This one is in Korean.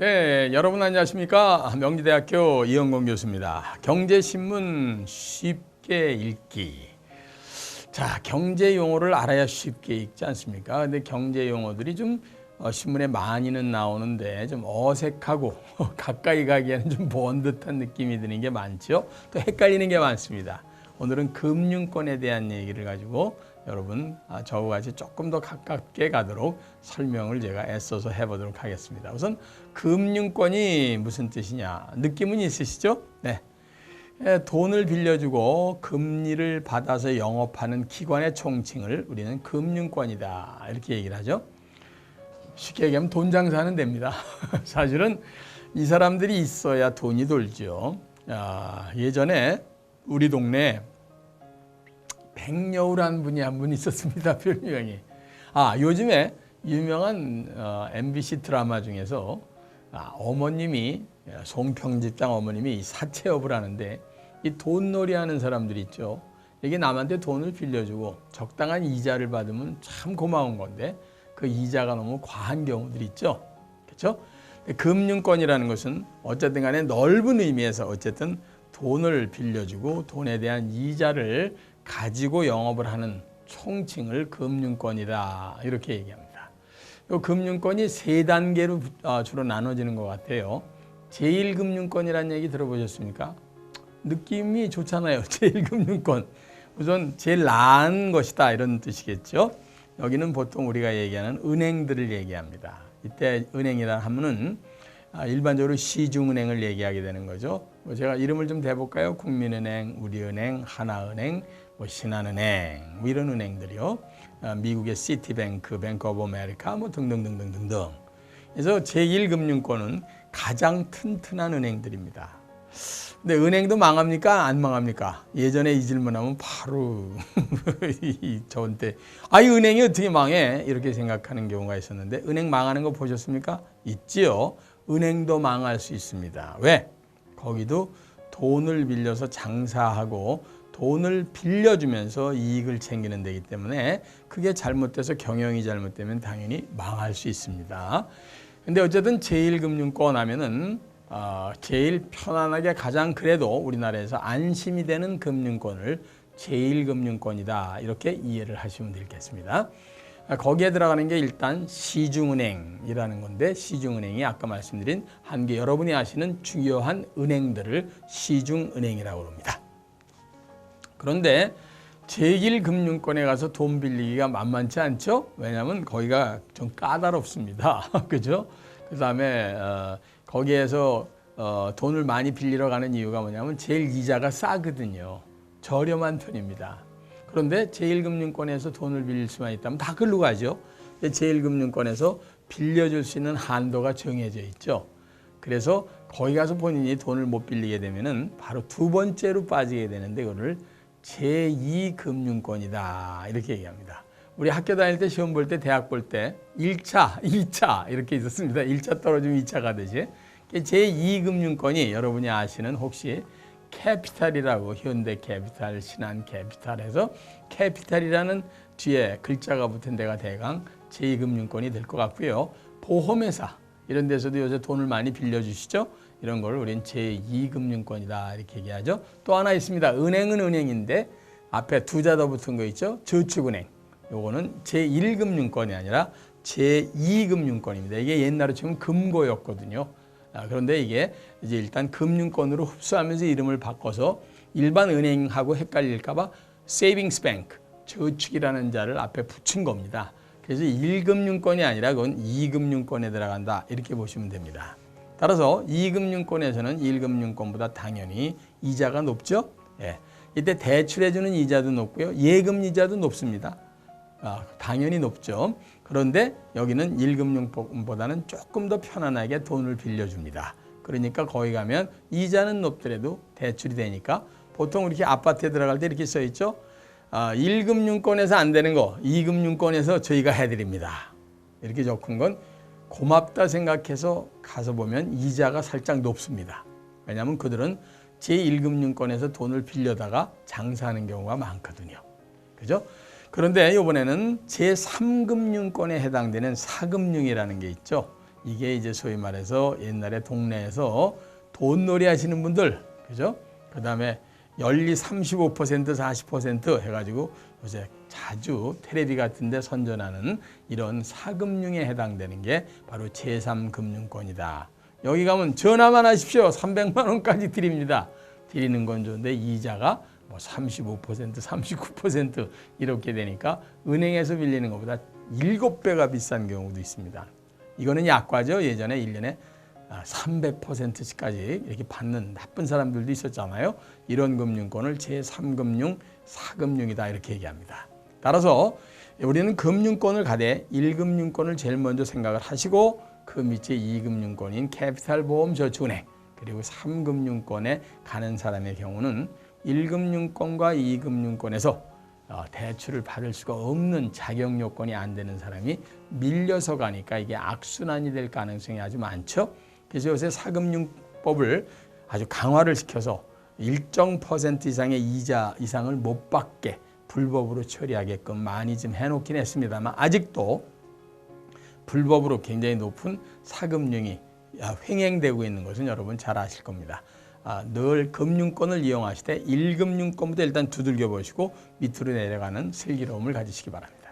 네, 여러분 안녕하십니까? 명지대학교 이영건 교수입니다. 경제신문 쉽게 읽기. 자, 경제 용어를 알아야 쉽게 읽지 않습니까? 근데 경제 용어들이 좀 신문에 많이는 나오는데 좀 어색하고 가까이 가기에는 좀 먼 듯한 느낌이 드는 게 많죠. 또 헷갈리는 게 많습니다. 오늘은 금융권에 대한 얘기를 가지고 여러분 저와 같이 조금 더 가깝게 가도록 설명을 제가 애써서 해보도록 하겠습니다. 우선 금융권이 무슨 뜻이냐 느낌은 있으시죠? 네. 돈을 빌려주고 금리를 받아서 영업하는 기관의 총칭을 우리는 금융권이다 이렇게 얘기를 하죠. 쉽게 얘기하면 돈 장사하는 데입니다. 사실은 이 사람들이 있어야 돈이 돌죠. 예전에 우리 동네에 백여우라는 분이 한 분 있었습니다. 별명이. 요즘에 유명한 MBC 드라마 중에서 어머님이 송평집장 어머님이 사채업을 하는데 이 돈놀이 하는 사람들이 있죠. 이게 남한테 돈을 빌려주고 적당한 이자를 받으면 참 고마운 건데 그 이자가 너무 과한 경우들이 있죠. 그렇죠? 금융권이라는 것은 어쨌든 간에 넓은 의미에서 어쨌든 돈을 빌려주고 돈에 대한 이자를 가지고 영업을 하는 총칭을 금융권이다 이렇게 얘기합니다. 이 금융권이 세 단계로 주로 나눠지는 것 같아요. 제1금융권이라는 얘기 들어보셨습니까? 느낌이 좋잖아요. 제1금융권. 우선 제일 나은 것이다 이런 뜻이겠죠. 여기는 보통 우리가 얘기하는 은행들을 얘기합니다. 이때 은행이라 하면은 일반적으로 시중은행을 얘기하게 되는 거죠. 제가 이름을 좀 대볼까요? 국민은행, 우리은행, 하나은행, 신한은행 이런 은행들이요. 미국의 시티뱅크, 뱅크 오브 아메리카 등등등등등등. 그래서 제1금융권은 가장 튼튼한 은행들입니다. 근데 은행도 망합니까? 안 망합니까? 예전에 이 질문하면 바로 저한테 이 은행이 어떻게 망해? 이렇게 생각하는 경우가 있었는데 은행 망하는 거 보셨습니까? 있지요. 은행도 망할 수 있습니다. 왜? 거기도 돈을 빌려서 장사하고 돈을 빌려주면서 이익을 챙기는 데이기 때문에 그게 잘못돼서 경영이 잘못되면 당연히 망할 수 있습니다. 근데 어쨌든 제1금융권 하면은 제일 편안하게 가장 그래도 우리나라에서 안심이 되는 금융권을 제1금융권이다 이렇게 이해를 하시면 되겠습니다. 거기에 들어가는 게 일단 시중은행이라는 건데 시중은행이 아까 말씀드린 한개 여러분이 아시는 중요한 은행들을 시중은행이라고 합니다. 그런데 제1금융권에 가서 돈 빌리기가 만만치 않죠? 왜냐하면 거기가 좀 까다롭습니다. 그죠? 그 다음에 거기에서 돈을 많이 빌리러 가는 이유가 뭐냐면 제일 이자가 싸거든요. 저렴한 편입니다. 그런데 제1금융권에서 돈을 빌릴 수만 있다면 다 글로 가죠. 제1금융권에서 빌려줄 수 있는 한도가 정해져 있죠. 그래서 거기 가서 본인이 돈을 못 빌리게 되면은 바로 두 번째로 빠지게 되는데 그거를 제2금융권이다 이렇게 얘기합니다. 우리 학교 다닐 때 시험 볼 때 대학 볼 때 1차, 2차 이렇게 있었습니다. 1차 떨어지면 2차 가듯이. 제2금융권이 여러분이 아시는 혹시 캐피탈이라고 현대캐피탈, 신한캐피탈에서 캐피탈이라는 뒤에 글자가 붙은 데가 대강 제2금융권이 될 것 같고요. 보험회사 이런 데서도 요새 돈을 많이 빌려주시죠. 이런 걸 우리는 제2금융권이다 이렇게 얘기하죠. 또 하나 있습니다. 은행은 은행인데 앞에 두 자 더 붙은 거 있죠. 저축은행. 요거는 제1금융권이 아니라 제2금융권입니다. 이게 옛날에 치면 금고였거든요. 그런데 이게 이제 일단 금융권으로 흡수하면서 이름을 바꿔서 일반 은행하고 헷갈릴까봐 세이빙스 뱅크, 저축이라는 자를 앞에 붙인 겁니다. 그래서 1금융권이 아니라 그건 2금융권에 들어간다 이렇게 보시면 됩니다. 따라서 2금융권에서는 1금융권보다 당연히 이자가 높죠. 이때 대출해주는 이자도 높고요. 예금 이자도 높습니다. 당연히 높죠. 그런데 여기는 1금융권보다는 조금 더 편안하게 돈을 빌려줍니다. 그러니까 거기 가면 이자는 높더라도 대출이 되니까 보통 이렇게 아파트에 들어갈 때 이렇게 써 있죠. 1금융권에서 안 되는 거 2금융권에서 저희가 해드립니다. 이렇게 적은 건 고맙다 생각해서 가서 보면 이자가 살짝 높습니다. 왜냐하면 그들은 제1금융권에서 돈을 빌려다가 장사하는 경우가 많거든요. 그죠? 그런데 이번에는 제3금융권에 해당되는 사금융이라는 게 있죠. 이게 이제 소위 말해서 옛날에 동네에서 돈놀이 하시는 분들, 그죠? 그 다음에 연리 35%, 40% 해가지고 요새 자주 텔레비 같은 데 선전하는 이런 사금융에 해당되는 게 바로 제3금융권이다. 여기 가면 전화만 하십시오. 300만 원까지 드립니다. 드리는 건 좋은데 이자가 뭐 35%, 39% 이렇게 되니까 은행에서 빌리는 것보다 7배가 비싼 경우도 있습니다. 이거는 약과죠. 예전에 1년에 300%까지 이렇게 받는 나쁜 사람들도 있었잖아요. 이런 금융권을 제3금융, 사금융이다 이렇게 얘기합니다. 따라서 우리는 금융권을 가되 1금융권을 제일 먼저 생각을 하시고 그 밑에 2금융권인 캐피탈보험저축은행 그리고 3금융권에 가는 사람의 경우는 1금융권과 2금융권에서 대출을 받을 수가 없는 자격 요건이 안 되는 사람이 밀려서 가니까 이게 악순환이 될 가능성이 아주 많죠. 그래서 요새 사금융법을 아주 강화를 시켜서 일정 퍼센트 이상의 이자 이상을 못 받게 불법으로 처리하게끔 많이 좀 해놓긴 했습니다만 아직도 불법으로 굉장히 높은 사금융이 횡행되고 있는 것은 여러분 잘 아실 겁니다. 늘 금융권을 이용하실 때 1금융권부터 일단 두들겨 보시고 밑으로 내려가는 슬기로움을 가지시기 바랍니다.